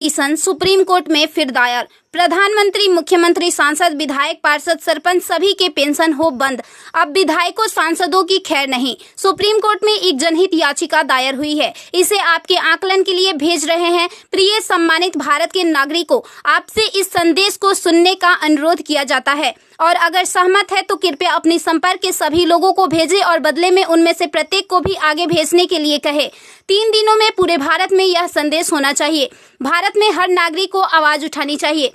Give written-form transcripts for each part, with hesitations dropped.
Petition supreme court में फिर दायर। प्रधानमंत्री, मुख्यमंत्री, सांसद, विधायक, पार्षद, सरपंच सभी के पेंशन हो बंद। अब विधायकों, सांसदों की खैर नहीं। सुप्रीम कोर्ट में एक जनहित याचिका दायर हुई है। इसे आपके आकलन के लिए भेज रहे हैं। प्रिय सम्मानित भारत के नागरिकों, आपसे इस संदेश को सुनने का अनुरोध किया जाता है और अगर सहमत है तो कृपया अपने संपर्क के सभी लोगों को भेजें और बदले में उनमें से प्रत्येक को भी आगे भेजने के लिए कहे। 3 दिनों में पूरे भारत में यह संदेश होना चाहिए। भारत में हर नागरिक को आवाज उठानी चाहिए।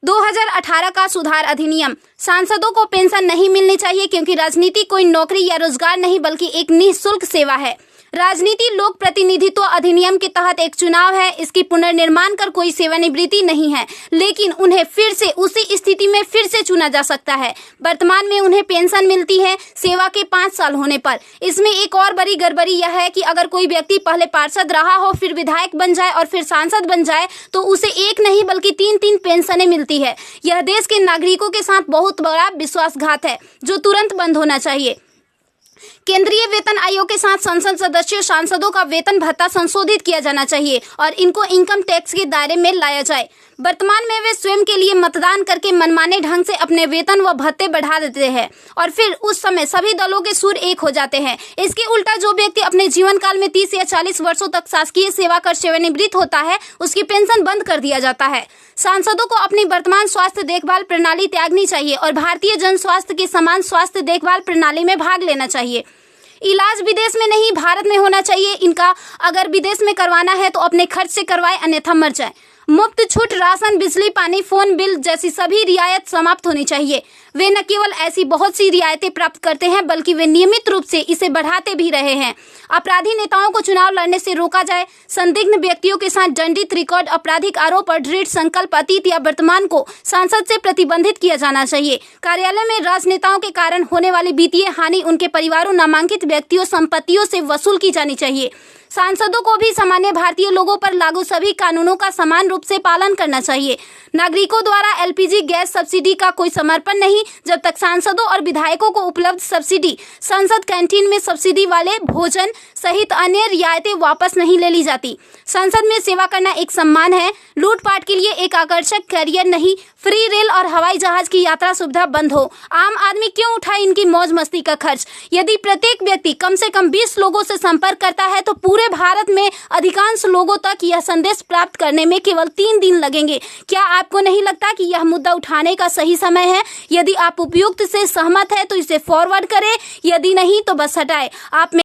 2018 का सुधार अधिनियम। सांसदों को पेंशन नहीं मिलनी चाहिए क्योंकि राजनीति कोई नौकरी या रोजगार नहीं बल्कि एक निःशुल्क सेवा है। राजनीति लोक प्रतिनिधित्व अधिनियम के तहत एक चुनाव है। इसकी पुनर्निर्माण कर कोई सेवानिवृत्ति नहीं है, लेकिन उन्हें फिर से उसी स्थिति में फिर से चुना जा सकता है। वर्तमान में उन्हें पेंशन मिलती है सेवा के 5 साल होने पर। इसमें एक और बड़ी गड़बड़ी यह है कि अगर कोई व्यक्ति पहले पार्षद रहा हो, फिर विधायक बन जाए और फिर सांसद बन जाए तो उसे एक नहीं बल्कि 3-3 पेंशनें मिलती है। यह देश के नागरिकों के साथ बहुत बड़ा विश्वासघात है जो तुरंत बंद होना चाहिए। केंद्रीय वेतन आयोग के साथ संसद सदस्यों, सांसदों का वेतन भत्ता संशोधित किया जाना चाहिए और इनको इनकम टैक्स के दायरे में लाया जाए। वर्तमान में वे स्वयं के लिए मतदान करके मनमाने ढंग से अपने वेतन व भत्ते बढ़ा देते हैं और फिर उस समय सभी दलों के सुर एक हो जाते हैं। इसके उल्टा जो व्यक्ति अपने जीवन काल में 30 या 40 वर्षों तक शासकीय सेवा कर सेवानिवृत्त होता है, उसकी पेंशन बंद कर दिया जाता है। सांसदों को अपनी वर्तमान स्वास्थ्य देखभाल प्रणाली त्यागनी चाहिए और भारतीय जन स्वास्थ्य के समान स्वास्थ्य देखभाल प्रणाली में भाग लेना चाहिए। इलाज विदेश में नहीं, भारत में होना चाहिए इनका। अगर विदेश में करवाना है तो अपने खर्च से करवाए, अन्यथा मर जाए। मुफ्त छूट, राशन, बिजली, पानी, फोन बिल जैसी सभी रियायत समाप्त होनी चाहिए। वे न केवल ऐसी बहुत सी रियायतें प्राप्त करते हैं बल्कि वे नियमित रूप से इसे बढ़ाते भी रहे हैं। अपराधी नेताओं को चुनाव लड़ने से रोका जाए। संदिग्ध व्यक्तियों के साथ दंडित रिकॉर्ड, आपराधिक आरोप और दृढ़ संकल्प अतीत या वर्तमान को संसद से प्रतिबंधित किया जाना चाहिए। कार्यालय में राजनेताओं के कारण होने वाली वित्तीय हानि उनके परिवारों, नामांकित व्यक्तियों, संपत्तियों से वसूल की जानी चाहिए। सांसदों को भी सामान्य भारतीय लोगों पर लागू सभी कानूनों का समान रूप से पालन करना चाहिए। नागरिकों द्वारा एलपीजी गैस सब्सिडी का कोई समर्पण नहीं जब तक सांसदों और विधायकों को उपलब्ध सब्सिडी, संसद कैंटीन में सब्सिडी वाले भोजन सहित अन्य रियायतें वापस नहीं ले ली जाती। संसद में सेवा करना एक सम्मान है, लूटपाट के लिए एक आकर्षक करियर नहीं। फ्री रेल और हवाई जहाज की यात्रा सुविधा बंद हो। आम आदमी क्यों उठाए इनकी मौज मस्ती का खर्च? यदि प्रत्येक व्यक्ति कम से कम 20 लोगों से संपर्क करता है तो पूरे भारत में अधिकांश लोगों तक यह संदेश प्राप्त करने में केवल 3 दिन लगेंगे। क्या आपको नहीं लगता कि यह मुद्दा उठाने का सही समय है? यदि आप उपयुक्त से सहमत है तो इसे फॉरवर्ड करें, यदि नहीं तो बस हटाएं। आप